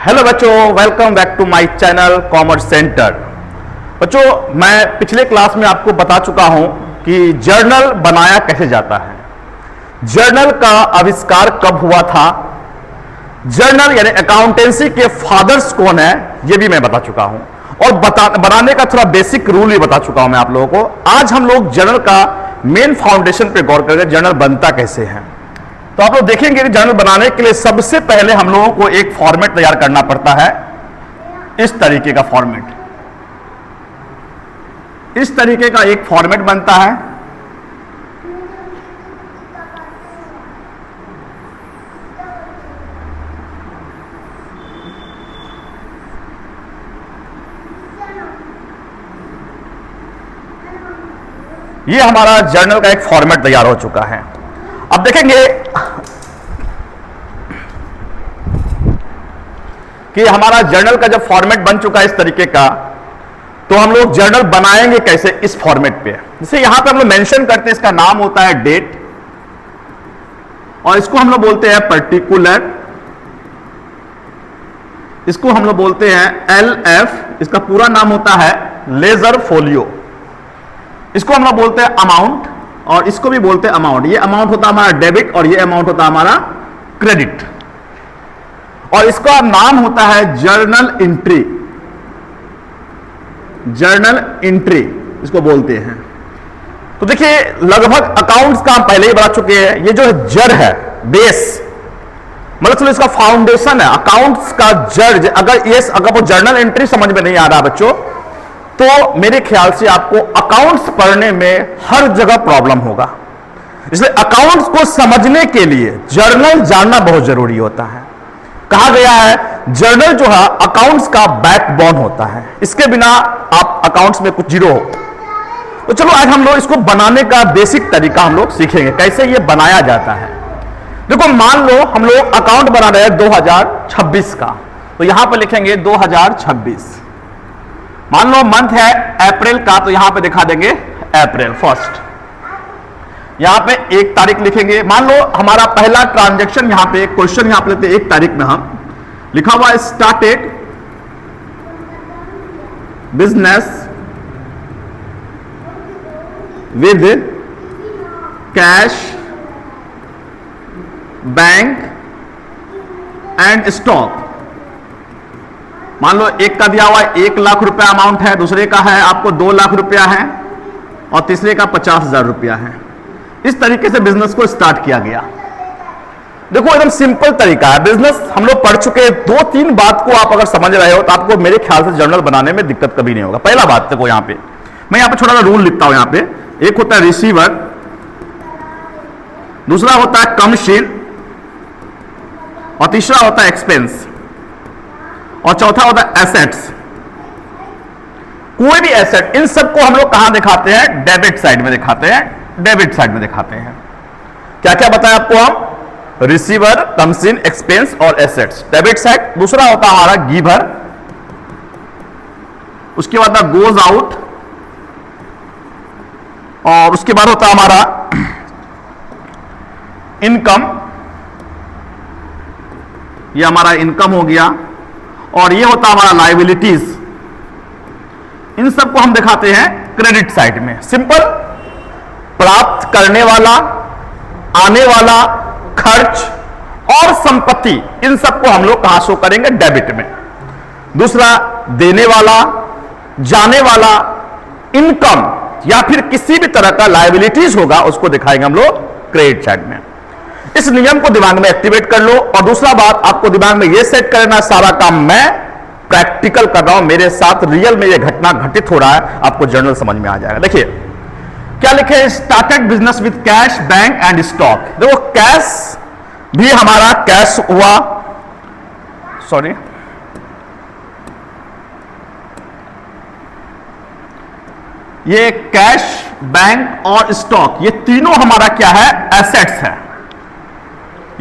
Hello बच्चों, welcome back to my channel commerce centre. बच्चों, मैं पिछले क्लास में आपको बता चुका हूं कि जर्नल बनाया कैसे जाता है। जर्नल का आविष्कार कब हुआ था, जर्नल यानी अकाउंटेंसी के फादर्स कौन है, यह भी मैं बता चुका हूं और बनाने का थोड़ा बेसिक रूल भी बता चुका हूं मैं आप लोगों को। आज हम लोग जर्नल का मेन फाउंडेशन पे गौर करेंगे, जर्नल बनता कैसे है। तो आप लोग देखेंगे कि जर्नल बनाने के लिए सबसे पहले हम लोगों को एक फॉर्मेट तैयार करना पड़ता है। इस तरीके का फॉर्मेट, इस तरीके का एक फॉर्मेट बनता है। ये हमारा जर्नल का एक फॉर्मेट तैयार हो चुका है। अब देखेंगे कि हमारा जर्नल का जब फॉर्मेट बन चुका है इस तरीके का, तो हम लोग जर्नल बनाएंगे कैसे इस फॉर्मेट पे। जैसे यहां पे हम लोग मेंशन करते हैं, इसका नाम होता है डेट और इसको हम लोग बोलते हैं पर्टिकुलर, इसको हम लोग बोलते हैं LF, इसका पूरा नाम होता है लेजर फोलियो, इसको हम लोग बोलते हैं अमाउंट और इसको भी बोलते हैं अमाउंट। ये अमाउंट होता है हमारा डेबिट और ये अमाउंट होता है हमारा क्रेडिट, और इसका नाम होता है जर्नल एंट्री, जर्नल एंट्री इसको बोलते हैं। तो देखिए, लगभग अकाउंट्स का हम पहले ही बता चुके हैं। ये जो जड़ है, बेस मतलब चलो इसका फाउंडेशन है अकाउंट्स का जड़। अगर वो जर्नल एंट्री समझ में नहीं आ रहा बच्चों, तो मेरे ख्याल से आपको अकाउंट्स पढ़ने में हर जगह प्रॉब्लम होगा। इसलिए अकाउंट्स को समझने के लिए जर्नल जानना बहुत जरूरी होता है। कहा गया है जर्नल जो है अकाउंट्स का बैकबोन होता है, इसके बिना आप अकाउंट्स में कुछ जीरो हो। तो चलो आज हम लोग इसको बनाने का बेसिक तरीका हम लोग सीखेंगे, कैसे ये बनाया जाता है। देखो, मान लो हम लोग अकाउंट बना रहे हैं 2026 का, तो यहां पर लिखेंगे 2026। मान लो मंथ है अप्रैल का, तो यहां पे दिखा देंगे अप्रैल फर्स्ट। यहां पे 1 तारीख लिखेंगे। मान लो हमारा पहला ट्रांजैक्शन यहां पे क्वेश्चन यहां पे लेते हैं 1 तारीख में, हम लिखा हुआ started business with cash bank and stock. मान लो एक का दिया हुआ 1 लाख रुपया अमाउंट है, दूसरे का है आपको 2 लाख रुपया है और तीसरे का 50,000 रुपया है। इस तरीके से बिजनेस को स्टार्ट किया गया। देखो, एकदम सिंपल तरीका है। बिजनेस हम लोग पढ़ चुके हैं। 2-3 बात को आप अगर समझ रहे हो तो आपको मेरे ख्याल से जर्नल बनाने में दिक्कत कभी नहीं होगा। पहला बात देखो, यहां पे मैं यहां पे छोटा सा रूल लिखता हूं। यहां पे एक होता है रिसीवर, दूसरा होता है कमीशन और तीसरा होता है एक्सपेंस और चौथा होता है एसेट्स। कोई भी एसेट, इन सबको हम लोग कहां दिखाते हैं? डेबिट साइड में दिखाते हैं, डेबिट साइड में दिखाते हैं। क्या क्या बताया आपको हम? रिसीवर, कमीशन, एक्सपेंस और एसेट्स, डेबिट साइड। दूसरा होता है हमारा गिवर, उसके बाद गोज आउट और उसके बाद होता है हमारा इनकम, ये हमारा इनकम हो गया, और ये होता हमारा लायबिलिटीज। इन सबको हम दिखाते हैं क्रेडिट साइड में। सिंपल, प्राप्त करने वाला, आने वाला, खर्च और संपत्ति, इन सबको हम लोग कहां शो करेंगे? डेबिट में। दूसरा देने वाला, जाने वाला, इनकम या फिर किसी भी तरह का लायबिलिटीज होगा, उसको दिखाएंगे हम लोग क्रेडिट साइड में। इस नियम को दिमाग में एक्टिवेट कर लो। और दूसरा बात, आपको दिमाग में यह सेट करना, सारा काम मैं प्रैक्टिकल कर रहा हूं, मेरे साथ रियल में यह घटना घटित हो रहा है, आपको जर्नल समझ में आ जाएगा। देखिए क्या लिखे, started business with cash bank and stock. देखो, कैश भी हमारा कैश हुआ, सॉरी ये कैश, बैंक और स्टॉक, ये तीनों हमारा क्या है? एसेट्स है।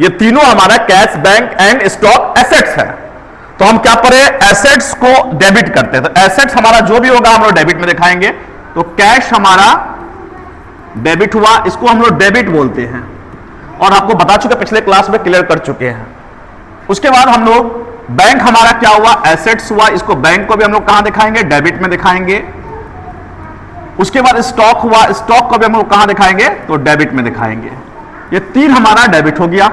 ये तीनों हमारा cash, bank and stock assets है। तो हम क्या करें? एसेट्स को डेबिट करते हैं। तो एसेट्स हमारा जो भी होगा हम लोग डेबिट में दिखाएंगे। तो कैश हमारा डेबिट हुआ, इसको हम लोग डेबिट बोलते हैं और आपको बता चुके, पिछले क्लास में क्लियर कर चुके हैं। उसके बाद हम लोग बैंक हमारा क्या हुआ, एसेट्स हुआ, इसको बैंक को भी हम लोग कहां दिखाएंगे, डेबिट में दिखाएंगे। उसके बाद स्टॉक हुआ, स्टॉक को भी हम लोग कहां दिखाएंगे, तो डेबिट में दिखाएंगे। ये तीन हमारा डेबिट हो गया,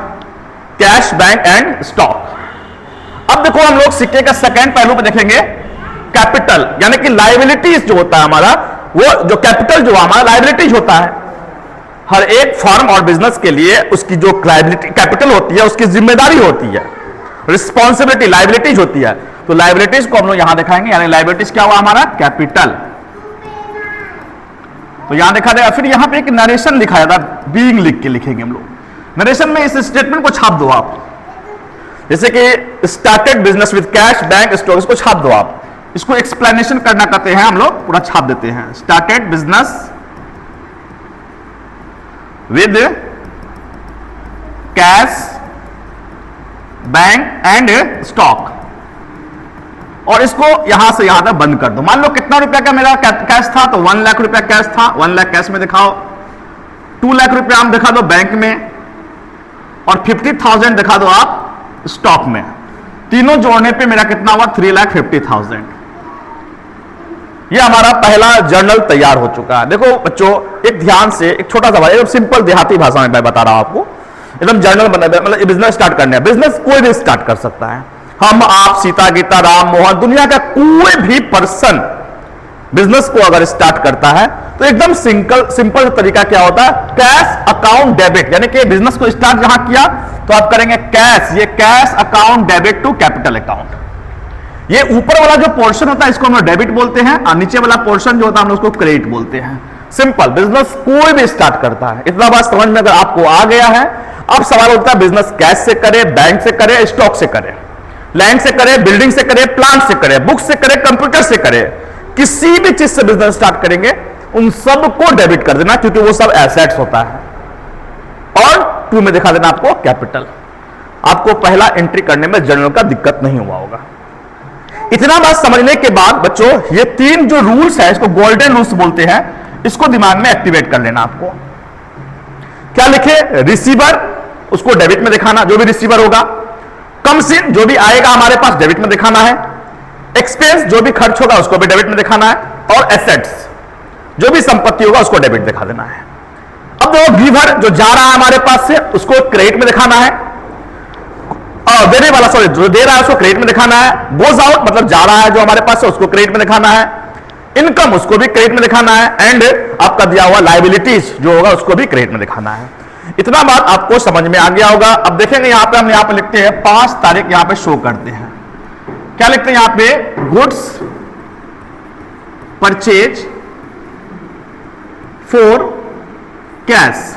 कैश, बैंक एंड स्टॉक। अब देखो हम लोग सिक्के का सेकेंड पहलू पे देखेंगे, कैपिटल, यानी कि लाइबिलिटीज जो होता है हमारा, वो जो कैपिटल जो हमारा लाइबिलिटीज होता है। हर एक फर्म और बिजनेस के लिए उसकी जो लाइबिलिटी कैपिटल होती है, उसकी जिम्मेदारी होती है, रिस्पॉन्सिबिलिटी, लाइबिलिटीज होती है। तो लाइबिलिटीज को हम लोग यहां दिखाएंगे, यानी लाइबिलिटीज क्या हुआ हमारा, कैपिटल। तो यहां देखा जाएगा। फिर यहां पे एक नरेशन लिखा जाता है, बीइंग लिख के लिखेंगे हम लोग। नरेशन में इस स्टेटमेंट को छाप दो आप, जैसे कि started business with cash, bank, stock, इसको छाप दो आप। इसको एक्सप्लेनेशन करना कहते हैं हम लोग, पूरा छाप देते हैं। Started business with cash, bank and stock, और इसको यहां से यहां तक बंद कर दो। मान लो कितना रुपया का मेरा कैश था, तो 1 लाख रुपया कैश था, 1 लाख कैश में दिखाओ। 2 लाख रुपया हम दिखा दो बैंक में, और 50,000 दिखा दो आप स्टॉक में। तीनों जोड़ने पे मेरा कितना हुआ, 3,50,000। ये हमारा पहला जर्नल तैयार हो चुका है। देखो बच्चों, एक ध्यान से, एक छोटा सा, एकदम सिंपल देहाती भाषा में मैं बता रहा हूं आपको, एकदम जर्नल बना, मतलब बिजनेस स्टार्ट करने है। बिजनेस कोई भी स्टार्ट कर सकता है, हम, आप, सीता, गीता, राम, मोहन, दुनिया का कोई भी पर्सन बिजनेस को अगर स्टार्ट करता है तो एकदम सिंपल तरीका क्या होता है, कैश अकाउंट डेबिट, यानी कि बिजनेस को स्टार्ट जहां किया तो आप करेंगे कैश, ये cash account debit to capital account. ये ऊपर वाला जो पोर्शन होता है इसको हम लोग डेबिट बोलते हैं, और नीचे वाला पोर्शन जो होता है हम उसको क्रेडिट बोलते हैं। सिंपल, बिजनेस कोई भी स्टार्ट करता है। इतना बात समझ में अगर आपको आ गया है, अब सवाल होता है बिजनेस कैश से करे, बैंक से करे, स्टॉक से करे, लैंड से करे, बिल्डिंग से करे, प्लांट से करे, बुक से करे, कंप्यूटर से करे, किसी भी चीज से बिजनेस स्टार्ट करेंगे उन सब को डेबिट कर देना, क्योंकि वो सब एसेट्स होता है। और 2 में दिखा देना आपको कैपिटल। आपको पहला एंट्री करने में जर्नल का दिक्कत नहीं हुआ होगा। इतना बात समझने के बाद बच्चों, ये 3 जो रूल्स है, इसको गोल्डन रूल्स बोलते हैं, इसको दिमाग में एक्टिवेट कर लेना आपको। क्या लिखे, रिसीवर, उसको डेबिट में दिखाना, जो भी रिसीवर होगा। कम्स इन, जो भी आएगा हमारे पास, डेबिट में दिखाना है। एक्सपेंस, जो भी खर्च होगा उसको भी डेबिट में दिखाना है। और एसेट्स, जो भी संपत्ति होगा उसको डेबिट दिखा देना है। अब वो गिवर जो जा रहा है हमारे पास से, उसको क्रेडिट में दिखाना है। देने वाला, सॉरी, जो दे रहा है उसको क्रेडिट में दिखाना है। गोज आउट, मतलब जा रहा है जो हमारे पास से, उसको क्रेडिट में दिखाना है। इनकम, उसको भी क्रेडिट में दिखाना है। एंड आपका दिया हुआ लायबिलिटीज जो होगा उसको भी क्रेडिट में दिखाना है। इतना बात आपको समझ में आ गया होगा। अब देखेंगे यहां पे, हम यहां पे लिखते हैं 5 तारीख, यहां पे शो करते हैं। क्या लिखते हैं यहां पे, गुड्स परचेज फॉर कैश।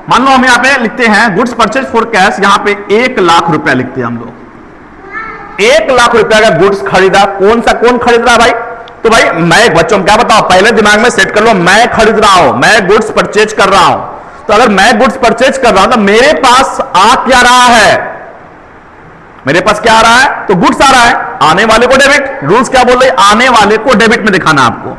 मान लो हम यहां पे लिखते हैं गुड्स परचेज फॉर कैश, यहां पे 1 लाख रुपया लिखते हैं हम लोग। 1 लाख रुपया का गुड्स खरीदा। कौन खरीद रहा है भाई, तो भाई मैं, बच्चों क्या बताओ, पहले दिमाग में सेट कर लो, मैं खरीद रहा हूं, मैं गुड्स परचेज कर रहा हूं। तो अगर मैं गुड्स परचेज कर रहा हूं तो मेरे पास आ क्या रहा है, मेरे पास क्या आ रहा है, तो गुड्स आ रहा है। आने वाले को डेबिट, रूल्स क्या बोल रहे, आने वाले को डेबिट में दिखाना आपको।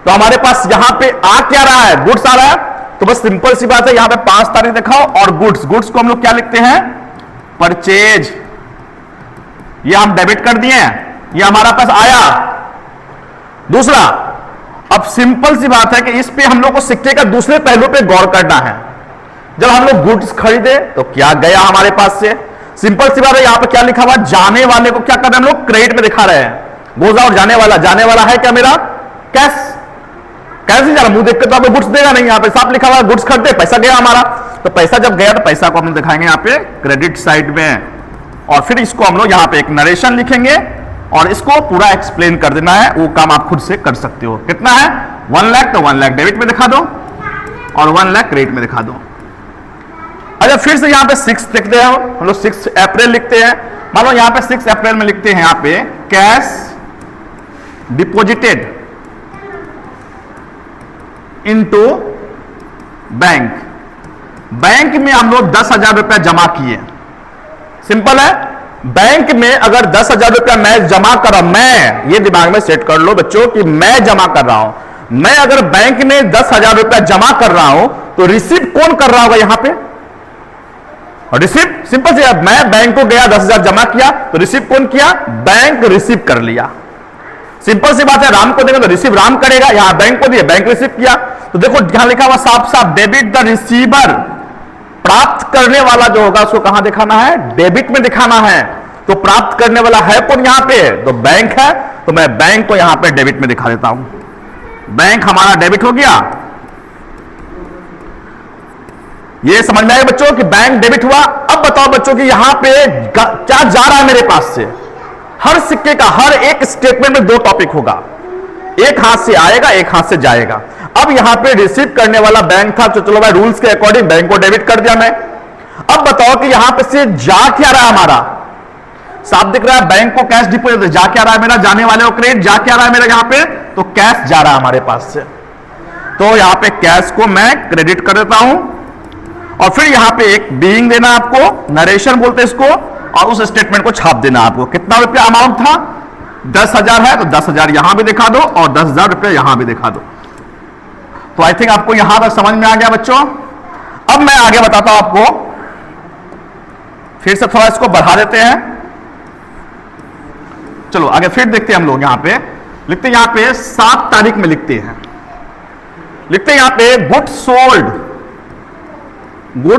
तो हमारे पास यहां पे आ क्या रहा है, गुड्स आ रहा है। तो बस सिंपल सी बात है, यहां पे 5 तारीख दिखाओ, और गुड्स को हम लोग क्या लिखते हैं, परचेज। ये हम डेबिट कर दिए, ये हमारा पास आया। दूसरा, अब सिंपल सी बात है कि इस पे हम लोग को सिक्के का दूसरे पहलू पे गौर करना है। जब हम लोग गुड्स खरीदे तो क्या गया हमारे पास से, सिंपल सी बात है, यहां पे क्या लिखा हुआ, जाने वाले को क्या कर रहे हैं हम लोग, क्रेडिट में दिखा रहे हैं। गोज आउट, जाने वाला है क्या मेरा, कैश। कैसे जा रहा, मुंह देख के तो आपको गुड्स देगा नहीं, यहां पे साफ लिखा हुआ है गुड्स खरीदे, पैसा गया हमारा। तो पैसा जब गया तो पैसा को हम दिखाएंगे यहां पे क्रेडिट साइड में। और फिर इसको हम लोग यहां पे एक नरेशन लिखेंगे और इसको पूरा एक्सप्लेन कर देना है। वो काम आप खुद से कर सकते हो। कितना है, 1 लाख, तो 1 लाख डेबिट में दिखा दो और 1 लाख क्रेडिट में दिखा दो। अच्छा, फिर से यहां पे 6 लिखते हैं हम लोग, 6 अप्रैल लिखते हैं। मान लो यहां पे 6 अप्रैल में लिखते हैं यहां पे cash deposited into bank. Bank में हम लोग 10,000 रुपया जमा किए। सिंपल है, बैंक में अगर 10,000 रुपया मैं जमा कर रहा हूं, मैं, ये दिमाग में सेट कर लो बच्चों कि मैं जमा कर रहा हूं। मैं अगर बैंक में 10,000 रुपया जमा कर रहा हूं तो रिसीव कौन कर रहा होगा, यहां पे और रिसीव सिंपल से, मैं बैंक को गया 10,000 जमा किया तो रिसीव कौन किया? बैंक रिसीव कर लिया। सिंपल सी बात है, राम को देगा तो रिसीव राम करेगा, यहां बैंक को दिया बैंक रिसीव किया। तो देखो यहां लिखा हुआ साफ साफ, डेबिट द रिसीवर, प्राप्त करने वाला जो होगा उसको कहां दिखाना है? डेबिट में दिखाना है। तो प्राप्त करने वाला है कौन यहां पे? तो बैंक है, तो मैं बैंक को यहां पे डेबिट में दिखा देता हूं। बैंक हमारा डेबिट हो गया। ये समझ में आएगा बच्चों कि बैंक डेबिट हुआ। अब बताओ बच्चों कि यहां पे क्या जा रहा है मेरे पास से? हर सिक्के का हर एक स्टेटमेंट में दो टॉपिक होगा, एक हाथ से आएगा एक हाथ से जाएगा। अब यहां पे रिसीव करने वाला बैंक था, तो चलो भाई रूल्स के अकॉर्डिंग बैंक को डेबिट कर दिया मैं। अब बताओ कि यहां पे से जा क्या रहा है हमारा? साफ दिख रहा है, बैंक को कैश डिपॉजिट, जा क्या रहा है मेरा? जाने वाले को क्रेडिट, जा क्या रहा है मेरा यहां पे? तो कैश जा रहा है हमारे पास से। तो यहां पे कैश को मैं क्रेडिट कर देता हूं और फिर यहां पे एक बीइंग देना आपको, नरेशन बोलते हैं इसको, और उस स्टेटमेंट को छाप देना आपको। कितना रुपया अमाउंट था? 10,000 है तो 10,000 यहां भी दिखा दो और 10,000 रुपया यहां भी दिखा दो। तो आई थिंक आपको यहां तक समझ में आ गया बच्चों। अब मैं आगे बताता हूं आपको, फिर से थोड़ा इसको बढ़ा देते हैं। चलो आगे फिर देखते हैं हम लोग। यहां पे लिखते हैं, यहां पे 7 तारीख में लिखते हैं, लिखते हैं यहां पे गुड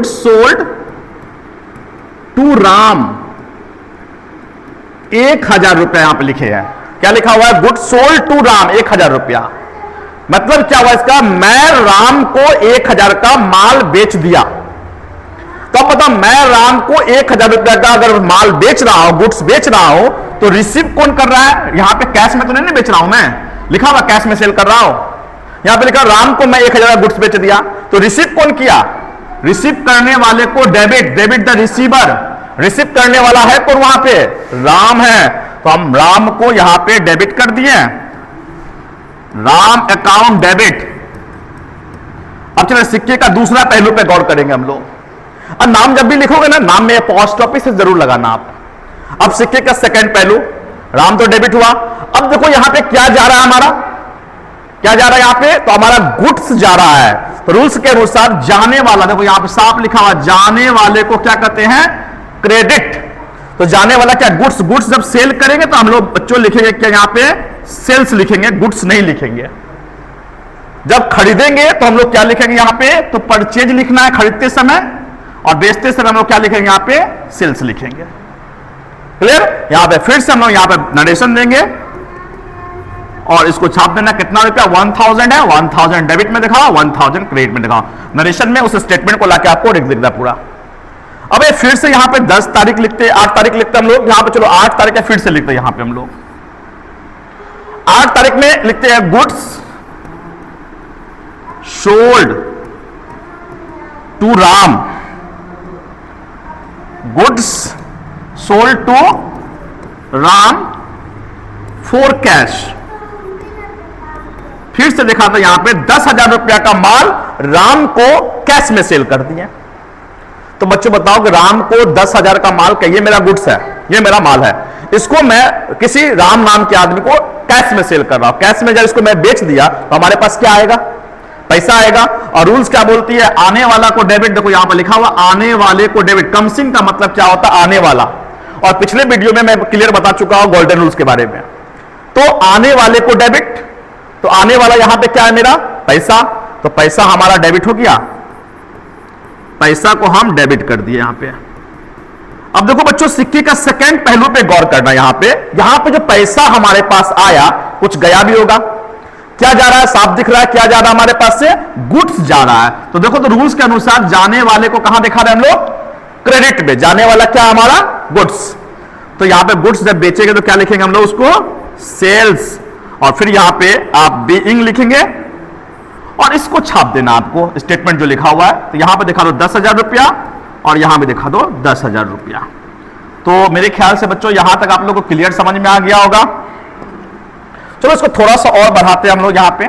सोल्ड टू राम, 1,000 रुपया यहां पे लिखे हैं। क्या लिखा हुआ है? गुड सोल्ड टू राम, 1,000 रुपया। मतलब क्या हुआ इसका? मैं राम को 1,000 का माल बेच दिया। तो अब बताओ, मैं राम को 1,000 रुपया का अगर माल बेच रहा हूं, गुड्स बेच रहा हूं, तो रिसीव कौन कर रहा है? यहां पे कैश में तो नहीं बेच रहा हूं मैं, लिखा हुआ कैश में सेल कर रहा हूं। यहां पे लिखा राम को मैं 1,000 गुड्स बेच दिया, तो रिसीव कौन किया? रिसीव करने वाले को debit, debit the receiver, receive करने वाला है कौन वहां पे? राम है। तो हम राम को यहां पे डेबिट कर दिए, राम अकाउंट डेबिट। अब चलिए सिक्के का दूसरा पहलू पे गौर करेंगे हम लोग। अब नाम जब भी लिखोगे ना, नाम में पोस्ट ऑफिस से जरूर लगाना आप। अब सिक्के का सेकंड पहलू, राम तो डेबिट हुआ। अब देखो यहां पे क्या जा रहा है हमारा? क्या जा रहा है यहां पे? तो हमारा गुड्स जा रहा है। तो रूल्स के अनुसार जाने वाला, देखो यहां पे साफ लिखा हुआ, जाने वाले को क्या कहते हैं? क्रेडिट। तो जाने वाला क्या? गुड्स। गुड्स जब सेल करेंगे तो हम लोग बच्चों लिखेंगे क्या? यहां पे सेल्स लिखेंगे, गुड्स नहीं लिखेंगे। जब खरीदेंगे तो हम लोग क्या लिखेंगे यहां पे? तो परचेज लिखना है खरीदते समय, और बेचते समय हम लोग क्या लिखेंगे यहां पे? सेल्स लिखेंगे। क्लियर? यहां पे फिर से हम लोग यहां पे नरेशन देंगे और इसको छाप देना। कितना रुपया? 1,000 है, 1,000 डेबिट में दिखाओ, 1,000 क्रेडिट में दिखाओ। नरेशन में उस स्टेटमेंट को लाके आपको लिख देगा पूरा। अब फिर से यहां पे 10 तारीख लिखते, 8 तारीख लिखते हम लोग। यहां पे चलो 8 तारीख है, फिर से लिखते हैं यहां पे हम लोग 8 तारीख में लिखते हैं goods sold to Ram, goods sold to Ram for cash. फिर से देखा था यहां पे 10,000 रुपया का माल राम को कैश में सेल कर दिया। तो बच्चों बताओ कि राम को 10,000 का माल, ये मेरा गुड्स है, ये मेरा माल है, इसको मैं किसी राम नाम के आदमी को कैश में सेल कर रहा हूं। कैश में जब इसको मैं बेच दिया तो हमारे पास क्या आएगा? पैसा आएगा। और रूल्स क्या बोलती है? आने वाला को डेबिट। देखो यहां पर लिखा हुआ आने वाले को डेबिट। कमसिंग का मतलब क्या होता है? आने वाला। और पिछले वीडियो में मैं क्लियर बता चुका हूं गोल्डन रूल्स के बारे में। तो आने वाले को डेबिट, तो आने वाला यहां पे क्या है मेरा? पैसा। तो पैसा हमारा डेबिट हो गया, पैसा को हम डेबिट कर दिए यहां पे। अब देखो बच्चों, सिक्के का सेकंड पहलू पे गौर करना। यहां पे जो पैसा हमारे पास आया, कुछ गया भी होगा। क्या जा रहा है? साफ दिख रहा है क्या जा रहा है हमारे पास से? गुड्स जा रहा है। तो देखो, तो रूल्स के अनुसार जाने वाले को कहां दिखा रहे हैं हम लोग? क्रेडिट में। जाने वाला क्या हमारा? गुड्स। तो यहां पे गुड्स जब बेचेंगे तो क्या लिखेंगे हम लोग उसको? सेल्स। और फिर यहां पे आप बीइंग लिखेंगे और इसको छाप देना आपको, स्टेटमेंट जो लिखा हुआ है। तो यहां पे दिखा दो 10,000 रुपया और यहां पे दिखा दो 10,000 रुपया। तो मेरे ख्याल से बच्चों यहां तक आप लोगों को क्लियर समझ में आ गया होगा। चलो इसको थोड़ा सा और बढ़ाते हैं हम लोग। यहां पे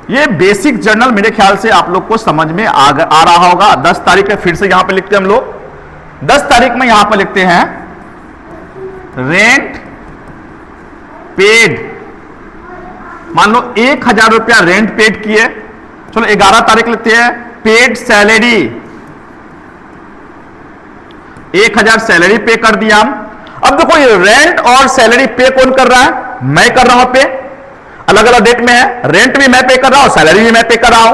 ये बेसिक जर्नल मेरे ख्याल से आप लोग को समझ में आ रहा होगा। 10 तारीख में फिर से यहां पे लिखते हैं हम लोग। 10 तारीख में यहां पे लिखते हैं रेंट पेड। मान लो 1,000 रुपया रेंट पेड किए। चलो 11 तारीख लिखते हैं पेड सैलरी, 1000 सैलरी पे कर दिया हम। अब देखो ये रेंट और सैलरी पे कौन कर रहा है? मैं कर रहा हूं पे, अलग अलग डेट में है। रेंट भी मैं पे कर रहा हूं, सैलरी भी मैं पे कर रहा हूं।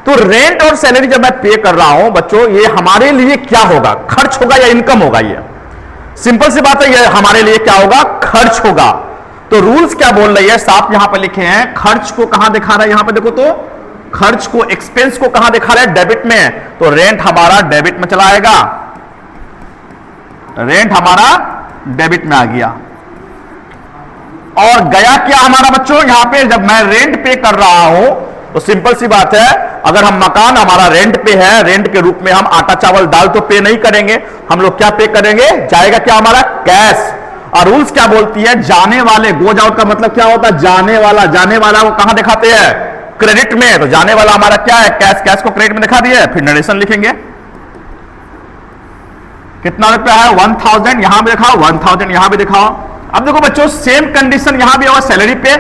तो रेंट और सैलरी जब मैं पे कर रहा हूं बच्चों, ये हमारे लिए क्या होगा? खर्च होगा या इनकम होगा? ये सिंपल सी बात है, ये हमारे लिए क्या होगा? खर्च होगा। तो रूल्स क्या बोल रही है? साफ यहां पर लिखे हैं, खर्च को कहां दिखा रहा है? यहां पर देखो तो खर्च को, एक्सपेंस को कहां दिखा रहा है? डेबिट में। तो रेंट हमारा डेबिट में चला आएगा, रेंट हमारा डेबिट में आ गया। और गया क्या हमारा बच्चों? यहां पे जब मैं रेंट पे कर रहा हूं तो सिंपल सी बात है, अगर हम मकान हमारा रेंट पे है, रेंट के रूप में हम आटा चावल दाल तो पे नहीं करेंगे, हम लोग क्या पे करेंगे? जाएगा क्या हमारा? कैश। और रूल्स क्या बोलती है? जाने वाले, गोज आउट का मतलब क्या होता है? जाने वाला। जाने वाला को कहां दिखाते हैं? क्रेडिट में। तो जाने वाला हमारा क्या है? कैश। कैश को क्रेडिट में दिखा दिया। फिर नरेशन लिखेंगे, कितना रुपया है? 1000 यहां भी दिखाओ, 1000 यहां भी दिखाओ। अब देखो बच्चों, सेम कंडीशन यहां भी होगा। सैलरी पे,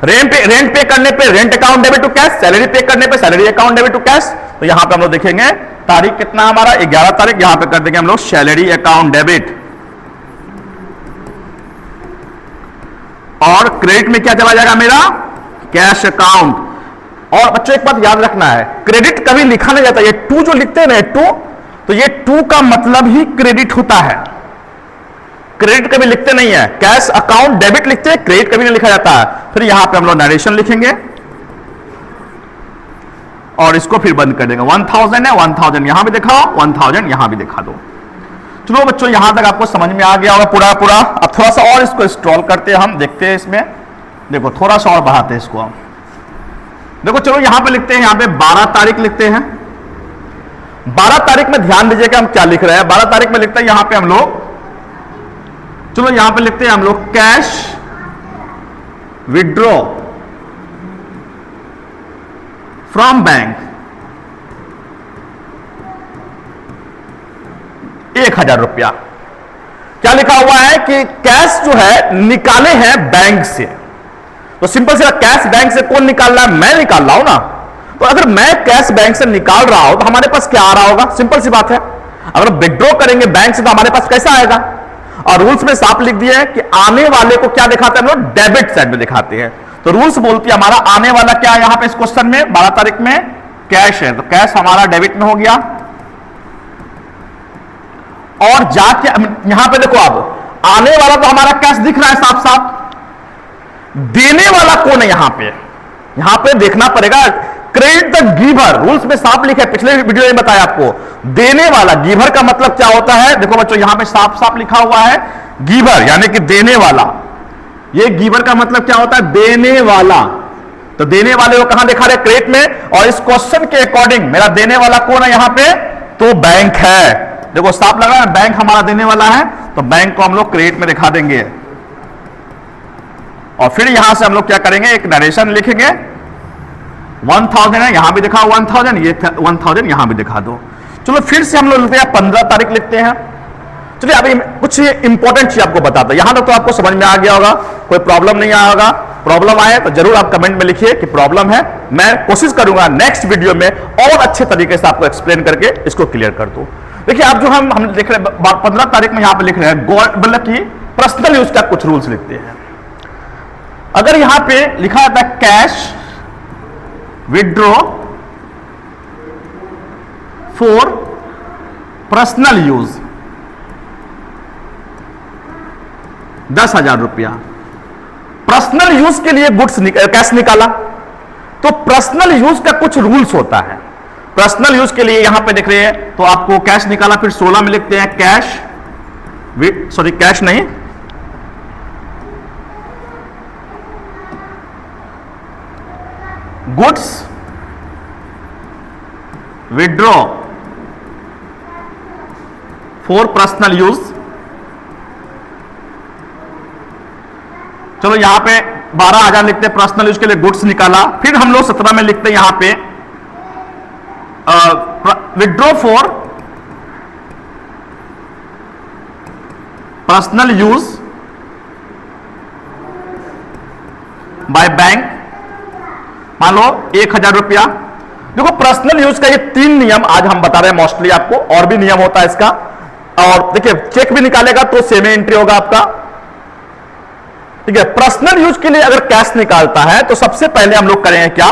रेंट पे करने पे rent account debit to cash, salary pay करने पे salary account debit to cash. तो यहां पे हम लोग देखेंगे तारीख कितना हमारा? 11 तारीख। यहां पे कर देंगे हम लोग सैलरी अकाउंट डेबिट। और क्रेडिट में क्या चला जाएगा मेरा? Cash account. और बच्चों एक बात याद रखना है, क्रेडिट कभी लिखा नहीं जाता। ये टू जो लिखते हैं ना, टू, तो ये टू का मतलब ही क्रेडिट होता है। क्रेडिट कभी लिखते नहीं है, कैश अकाउंट डेबिट लिखते हैं, क्रेडिट कभी नहीं लिखा जाता है। फिर यहां पे हम लोग नरेशन लिखेंगे और इसको फिर बंद कर देंगे। 1000 है, 1000 यहां भी दिखाओ, 1000 यहां भी दिखा दो। चलो बच्चों, यहां तक आपको समझ में आ गया होगा पूरा पूरा। अब थोड़ा सा और इसको स्क्रॉल करते हैं, हम देखते हैं इसमें। देखो थोड़ा सा और बढ़ाते हैं इसको हम। देखो चलो यहां पे लिखते हैं, यहां पे 12 तारीख लिखते हैं। 12 तारीख में ध्यान दीजिएगा हम क्या लिख रहे हैं। 12 तारीख में लिखते हैं यहां पे हम लोग, चलो यहां पे लिखते हैं हम लोग कैश विड्रॉ फ्रॉम बैंक 1000 रुपया। क्या लिखा हुआ है कि कैश जो है निकाले हैं बैंक से। तो सिंपल से कैश बैंक से कौन निकाल रहा है? मैं निकाल रहा हूं ना। तो अगर मैं कैश बैंक से निकाल रहा हूं तो हमारे पास क्या आ रहा होगा? सिंपल सी बात है, अगर विड्रॉ करेंगे बैंक से तो हमारे पास कैसा आएगा? और रूल्स में साफ लिख दिया है कि आने वाले को क्या दिखाते हैं हम लोग? डेबिट साइड में दिखाते हैं। तो रूल्स बोलती है हमारा आने वाला क्या है यहां पे इस क्वेश्चन में? 12 तारीख में कैश है, तो कैश हमारा डेबिट में हो गया। और जाके यहां पे देखो, अब आने वाला तो हमारा कैश दिख रहा है साफ साफ, देने वाला कौन है? यहां पे देखना पड़ेगा। क्रेडिट द गिवर, रूल्स में साफ लिखा है, पिछले वीडियो में बताया आपको। देने वाला, गिवर का मतलब क्या होता है? देखो बच्चों यहां पे साफ साफ लिखा हुआ है गिवर, यानी कि देने वाला। ये गिवर का मतलब क्या होता है? देने वाला। तो देने वाले को कहां दिखा रहे? क्रेडिट में। और इस क्वेश्चन के अकॉर्डिंग मेरा देने वाला कौन है यहां पे? तो बैंक है। देखो साफ लगा है, बैंक हमारा देने वाला है, तो बैंक को हम लोग क्रेडिट में दिखा देंगे। और फिर यहां से हम लोग क्या करेंगे? एक नरेशन लिखेंगे। 1000 है, यहां भी दिखाओ 1000, ये 1000 यहां भी दिखा दो। चलो फिर से हम लोग लिखते हैं 15 तारीख लिखते हैं। चलिए अभी कुछ इंपॉर्टेंट चीज आपको बताता हूं। यहां तक तो आपको समझ में आ गया होगा, कोई प्रॉब्लम नहीं आया होगा। प्रॉब्लम आए तो जरूर आप कमेंट में लिखिए कि प्रॉब्लम है। मैं कोशिश करूंगा नेक्स्ट वीडियो में और अच्छे तरीके से आपको एक्सप्लेन करके इसको क्लियर कर दूं। देखिए आप जो हम लिख रहे हैं 15 तारीख में यहां पे लिख रहे हैं, मतलब कि पर्सनल यूज का कुछ रूल्स लिखते हैं। अगर यहां पे लिखा जाता है cash withdraw for personal use 10,000 रुपया, पर्सनल यूज के लिए गुड्स कैश निकाला, तो पर्सनल यूज का कुछ रूल्स होता है। पर्सनल यूज के लिए यहां पे देख रहे हैं, तो आपको कैश निकाला, फिर 16 में लिखते हैं कैश सॉरी कैश नहीं, goods withdraw for personal use. चलो यहां पे 12,000 लिखते हैं, पर्सनल यूज के लिए गुड्स निकाला। फिर हम लोग 17 में लिखते हैं यहां पे withdraw for personal use by bank, मान लो 1,000 रुपया। देखो पर्सनल यूज का ये 3 नियम आज हम बता रहे हैं मोस्टली आपको, और भी नियम होता है इसका। और देखिए चेक भी निकालेगा तो सेम एंट्री होगा आपका, ठीक है। पर्सनल यूज के लिए अगर कैश निकालता है तो सबसे पहले हम लोग करेंगे क्या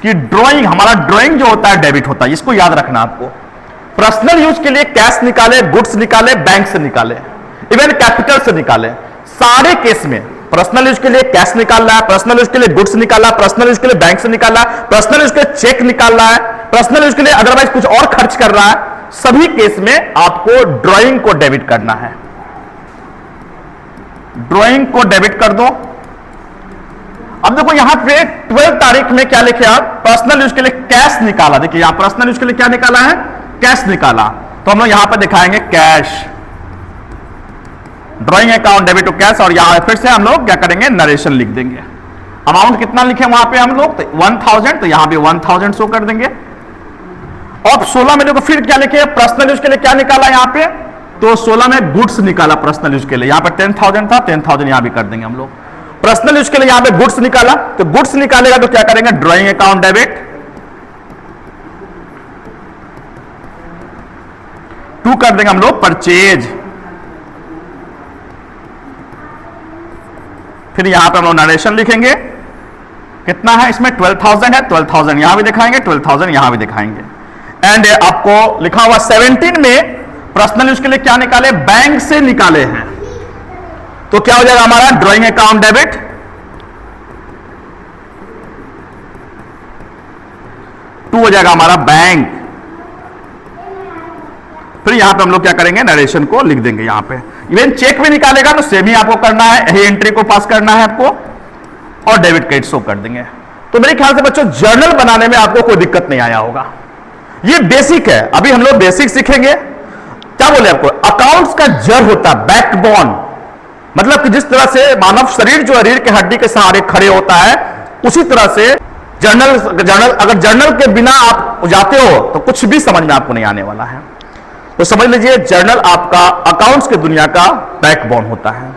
कि ड्राइंग, हमारा ड्राइंग जो होता है डेबिट होता है, इसको याद रखना आपको। पर्सनल यूज के लिए कैश निकाले, गुड्स निकाले, बैंक से निकाले, इवन कैपिटल से निकाले, सारे केस में पर्सनल यूज के लिए कैश निकाल रहा है, पर्सनल यूज के लिए गुड्स निकाला, पर्सनल यूज के लिए बैंक से निकाल रहा है, पर्सनल यूज के लिए चेक निकाल रहा है, पर्सनल यूज के लिए अदरवाइज कुछ और खर्च कर रहा है, सभी केस में आपको ड्राइंग को डेबिट करना है। ड्राइंग को डेबिट कर दो। अब देखो यहां पे 12 तारीख में क्या लिखे आप, पर्सनल यूज के लिए कैश निकाला। देखिए यहां पर्सनल यूज के लिए क्या निकाला है, कैश निकाला, तो हम लोग यहां पर दिखाएंगे cash, drawing account debit to cash, और यहां फिर से हम लोग क्या करेंगे, नरेशन लिख देंगे। अमाउंट कितना लिखे वहां पे हम लोग, 1000, तो यहां पे 1000 शो कर देंगे। और 16 में देखो फिर क्या लिखे, पर्सनल यूज के लिए क्या निकाला यहां पे, तो 16 में गुड्स निकाला पर्सनल यूज के लिए, यहां पे 10,000 था, 10,000 यहां भी कर देंगे हम लोग। पर्सनल यूज के लिए यहां पे गुड्स निकाला, तो गुड्स निकालेगा तो क्या करेंगे, ड्राइंग अकाउंट डेबिट टू कर देंगे हम लोग परचेज, फिर यहां पे हम लोग नरेशन लिखेंगे, कितना है इसमें 12,000 है, 12,000 यहां भी दिखाएंगे, 12,000 यहां भी दिखाएंगे। एंड आपको लिखा हुआ 17 में पर्सनल यूज के लिए क्या निकाले, बैंक से निकाले हैं, तो क्या हो जाएगा हमारा ड्राइंग अकाउंट डेबिट टू हो जाएगा हमारा बैंक। फिर यहां पे हम लोग क्या करेंगे, नरेशन को लिख देंगे यहां पे। इवन चेक भी निकालेगा तो सेम ही आपको करना है, यही एंट्री को पास करना है आपको, और डेबिट क्रेडिट शो कर देंगे। तो मेरे ख्याल से बच्चों जर्नल बनाने में आपको कोई दिक्कत नहीं आया होगा, ये बेसिक है। अभी हम लोग बेसिक सीखेंगे। क्या बोले आपको, अकाउंट्स का जड़ होता है, बैकबोन, मतलब कि जिस तरह से मानव शरीर जो रीढ़ के हड्डी के सहारे खड़े होता है, उसी तरह से जर्नल अगर जर्नल के बिना आप जाते हो तो कुछ भी समझ में आपको नहीं आने वाला है। तो समझ लीजिए जर्नल आपका अकाउंट्स की दुनिया का बैकबोन होता है।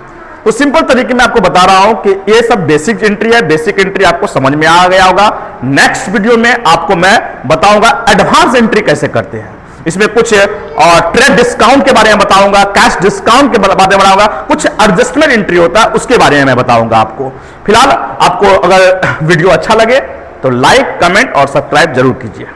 तो सिंपल तरीके में आपको बता रहा हूं कि ये सब बेसिक एंट्री है, बेसिक एंट्री आपको समझ में आ गया होगा। नेक्स्ट वीडियो में आपको मैं बताऊंगा एडवांस एंट्री कैसे करते हैं, इसमें कुछ ट्रेड डिस्काउंट के बारे में बताऊंगा, कैश डिस्काउंट के बारे में बताऊंगा, कुछ एडजस्टमेंट एंट्री होता है उसके बारे में मैं बताऊंगा आपको। फिलहाल आपको अगर वीडियो अच्छा लगे तो लाइक, कमेंट और सब्सक्राइब जरूर कीजिए।